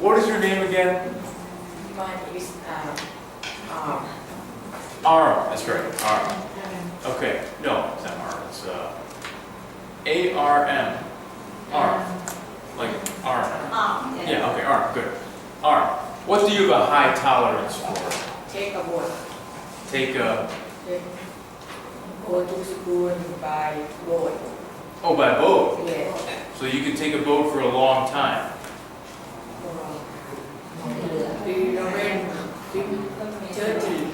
What is your name again? Mine is Arm. That's right. Arm. Okay. No, it's not Arm. It's A-R-M. Arm. Like arm. Yeah. Okay. Arm. Good. Arm. What do you have a high tolerance for? take a boat. Take a. Go to school by boat. Oh, by boat. Yes. So you can take a boat for a long time. Do you know when? 30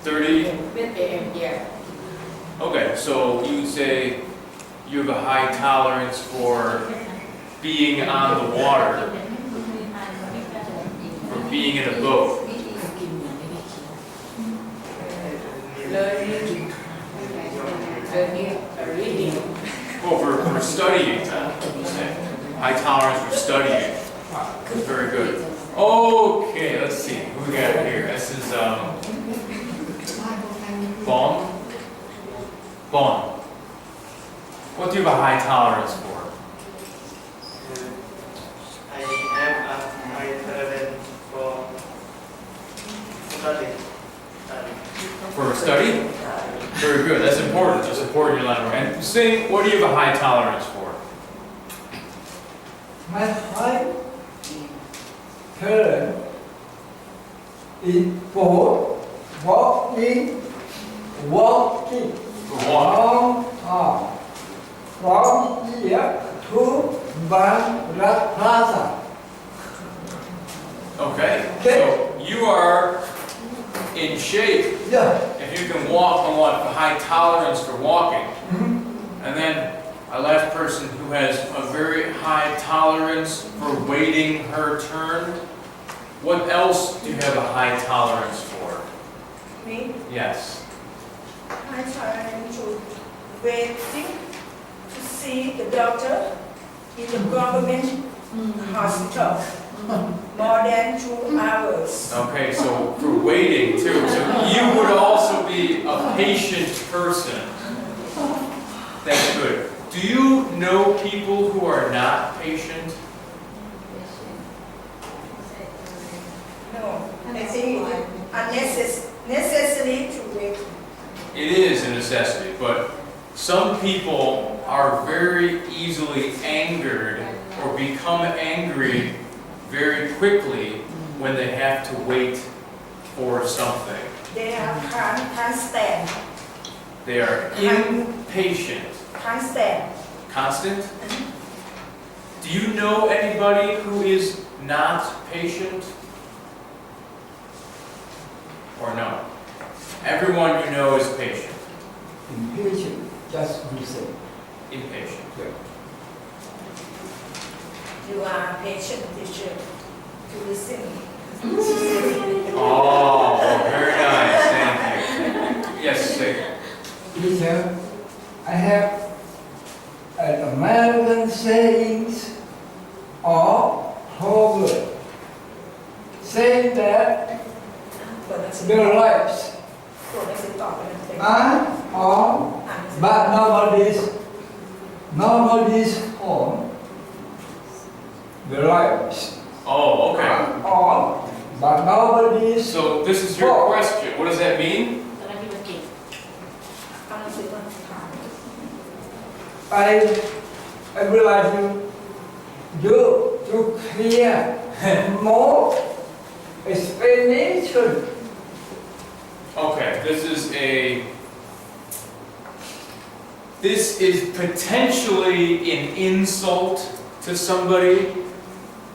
30. a.m. Yeah. Okay. So you would say you have a high tolerance for being on the water, for being in a boat. Learning, reading. Oh, for studying, you say. High tolerance for studying. Very good. Okay, let's see. Who we got here? This is Bond. Bond. What do you have a high tolerance for? I have a high tolerance for study. For study? Very good. That's important. Just important in your line. And sing, what do you have a high tolerance for? My high tolerance is for walking For walking. long from here to Bandra Plaza. Okay. So you are in shape Yeah. if you can walk and want a high tolerance for walking. And then a last person who has a very high tolerance for waiting her turn. What else do you have a high tolerance for? Me, Yes. I try to waiting to see the doctor in the government hospital more than 2 hours. Okay, so for waiting too. So you would also be a patient person. That's good. Do you know people who are not patient? No, I think it's necessary to wait. It is a necessity, but some people are very easily angered or become angry very quickly when they have to wait for something. They are can't stand, They are impatient. can't stand. Constant? Do you know anybody who is not patient? Or no? Everyone you know is patient. Impatient, just listen. Impatient. You are patient teacher to listen. Oh, very nice. Thank you. Yes, say. Teacher, I have an American sayings or proverb saying that เปิดหนังสือ the lives เปิดหนังสือตอบไปเลย are on, อ่านหนังสือ but nobody's on. The lives Oh, okay. are on, but nobody's. So this is your question. What does that mean? อ่านหนังสือมาถาม I realize you clear more explanation. Okay, this is potentially an insult to somebody.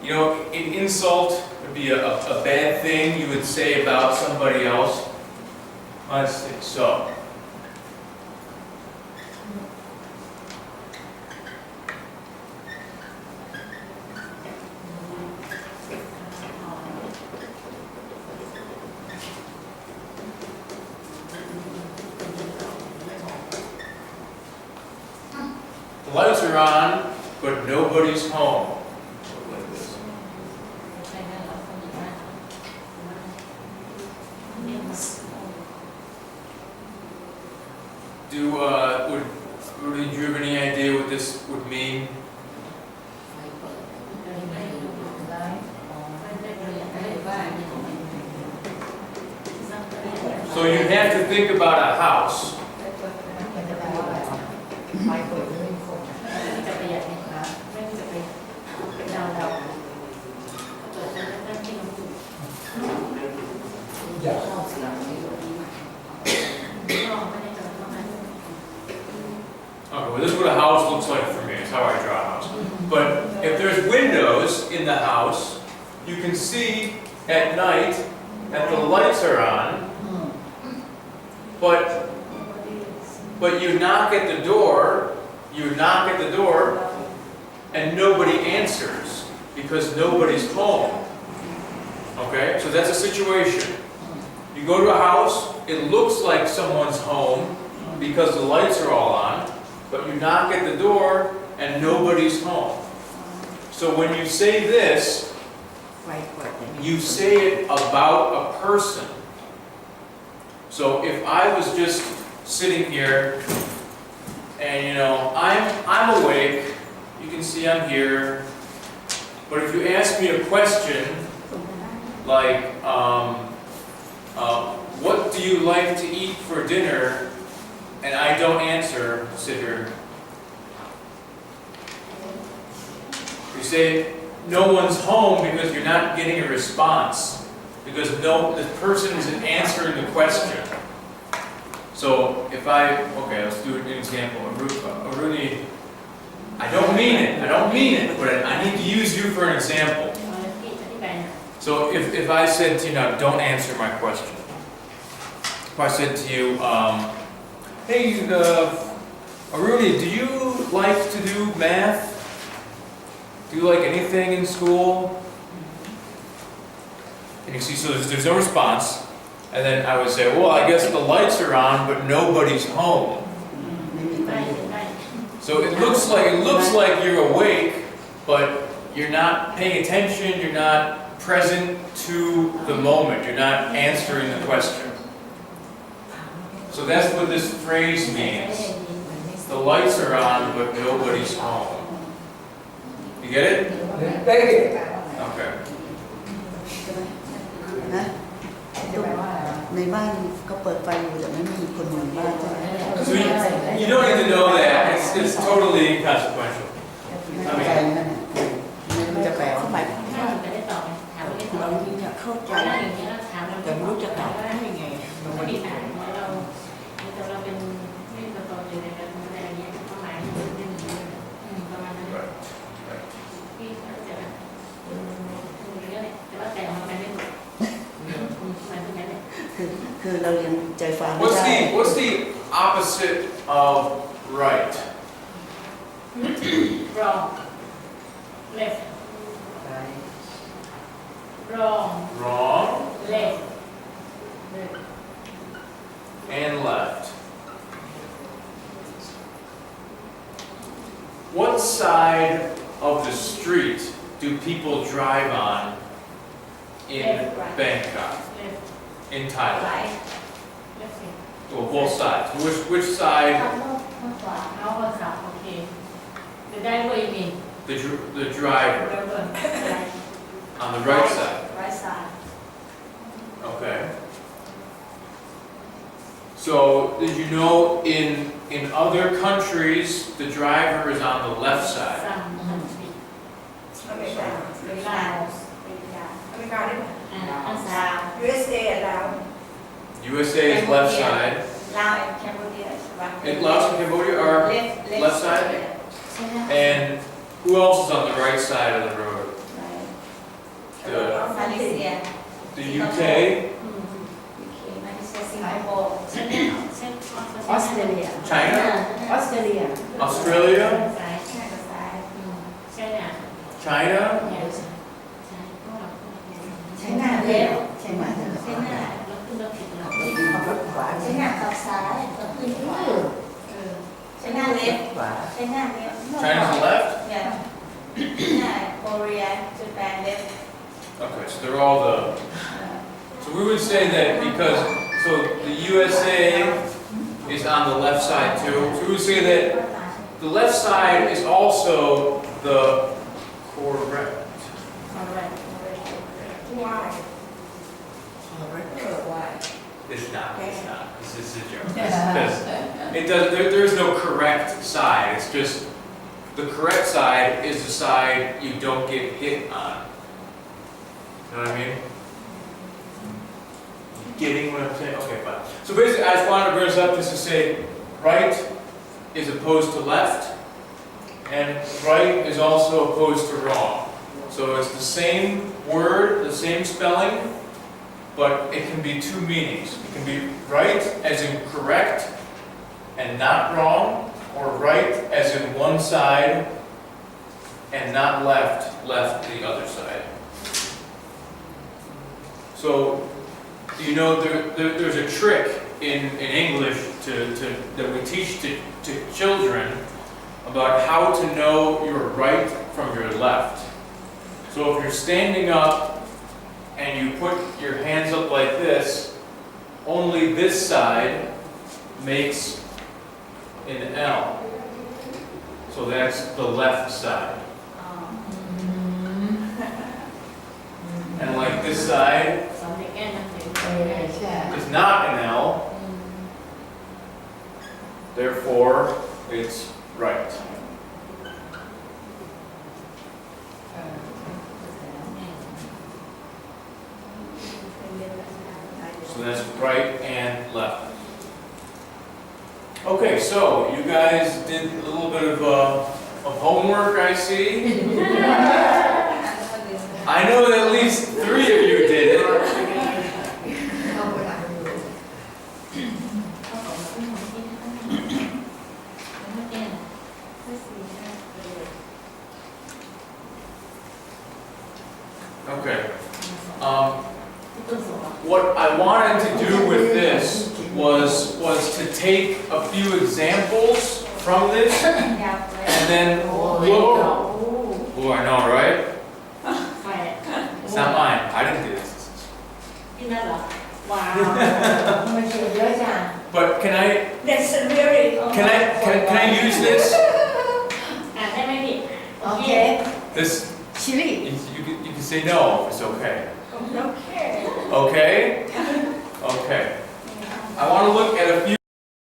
You know, an insult would be a bad thing you would say about somebody else. Let's see, so. The lights are on, but nobody's home. Like this. Do you have any idea what this would mean? So you have to think about a house. ไม่เปิดเลยคนจะประหยัดนะไม่จะไปเดาเปิดแล้วนั่งที่น้องอยู่ Yeah. ชอบเสียงชอบไม่ได้จอดเท่านั้น Okay, well, this is what a house looks like for me. It's how I draw a house. But if there's windows in the house, you can see at night that the lights are on, but you knock at the door, and nobody answers because nobody's home. Okay, so that's a situation. You go to a house, it looks like someone's home because the lights are all on, but you knock at the door and nobody's home. So when you say this, ไฟเปิด you say it about a person. So if I was just sitting here and I'm awake, you can see I'm here, but if you ask me a question like what do you like to eat for dinner, and I don't answer, sit here. You say no one's home because you're not getting a response, because the person isn't answering the question. So if let's do an example. Aruni, I don't mean it, but I need to use you for an example. So if I said to you, now don't answer my question. If I said to you, hey, Aruni, do you like to do math? Do you like anything in school? And you see, so there's no response. And then I would say, well, I guess the lights are on, but nobody's home. So it looks like you're awake, but you're not paying attention, you're not present to the moment, you're not answering the question. So that's what this phrase means. The lights are on, but nobody's home. You get it? Take it. Okay. นะในบ้านก็เปิดไฟอยู่แต่ไม่มีคนอยู่บ้านใช่ไหม So you don't need to know that. It's totally inconsequential. เข้าใจนั่นไม่รู้จะแปลว่า หมายถึงว่าเราจะได้ตอบถามว่า เราเนี่ยเข้าใจ ถามอย่างนี้แล้วถามเรา แต่ไม่รู้จะตอบได้ยังไง เราไม่ได้ถามเราเป็นไม่ตัวตนอยู่ในการแสดงนี้ความหมายที่เป็นอย่างนี้ประมาณนั้น Right. พี่เข้าใจไหมเรื่องนี้แต่ว่าแต่มันไม่ได้หมดมันเป็นอย่างนี้ คือเรายังใจฟังไม่ได้ What's the opposite of right? wrong left wrong Wrong left and left. What side of the street do people drive on in Bangkok, left in Thailand? right left Well, both sides. Which side? ข้างขวาเอาข้างขวาโอเค the driver you mean The driver driver on the right side. right side Okay. So did you know in other countries the driver is on the left side? some country อเมริกา เวลา อเมริกาได้ไหม ข้างซ้าย USA แล้ว USA is left side. ลาวแคนเบเดียใช่ปะ And Laos and Cambodia are, left side? ใช่ไหม and who else is on the right side of the road? มาเลเซีย The UK, มาเลเซียสิงคโปร์ ใช่ไหมใช่ ออสเตรเลีย China, ออสเตรเลีย Australia, ซ้าย ใช่กับซ้าย ใช่เนี่ย China, ใช้หน้าเร็วใช่ไหม ใช่เนี่ยเราขึ้นรถผิดเรา ขับรถขวา ใช้หน้ากับซ้ายใช้หน้าเล็บ ขวา ใช้หน้าเล็บ China's the left? เนี่ยหน้าโคเรียญี่ปุ่นเล็บ Okay, so they're all the, so we would say that because, so the USA is on the left side too, so we would say that the left side is also the correct. เอาไว้ วาย เอาไว้ วาย It's not. This is a joke. Because it does. There's no correct side. It's just the correct side is the side you don't get hit on. You know what I mean? You getting what I'm saying? Okay, fine. So basically, I just wanted to bring this up just to say, right is opposed to left, and right is also opposed to wrong. So it's the same word, the same spelling, but it can be two meanings. It can be right as in correct and not wrong, or right as in one side and not left the other side. So, you know, there's a trick in English that we teach to children about how to know your right from your left. So if you're standing up and you put your hands up like this, only this side makes an L. So that's the left side. And like this side สอนเด็กแก้หนังสือ ใช่ is not an L, therefore it's right. So that's right and left. Okay, so you guys did a little bit of homework, I see. I know that at least 3 of you did it. เข้าไปหลังดูเข้าของที่ทำที่แล้วก็แก้ไม่สีนะ Okay. ที่ต้นสวน What I wanted to do with this was to take a few examples from this ยาวไป and then โอ้ look. Oh, I know, right? ไฟ It's not mine. I didn't do this. ที่นั่นเหรอว้าวมันเขียนเยอะจัง But can I That's a very. can I use this? อ่านได้ไหมพี่ โอเค This ชิลี่ you can say no if it's okay. Okay. Okay? Okay. I want to look at a few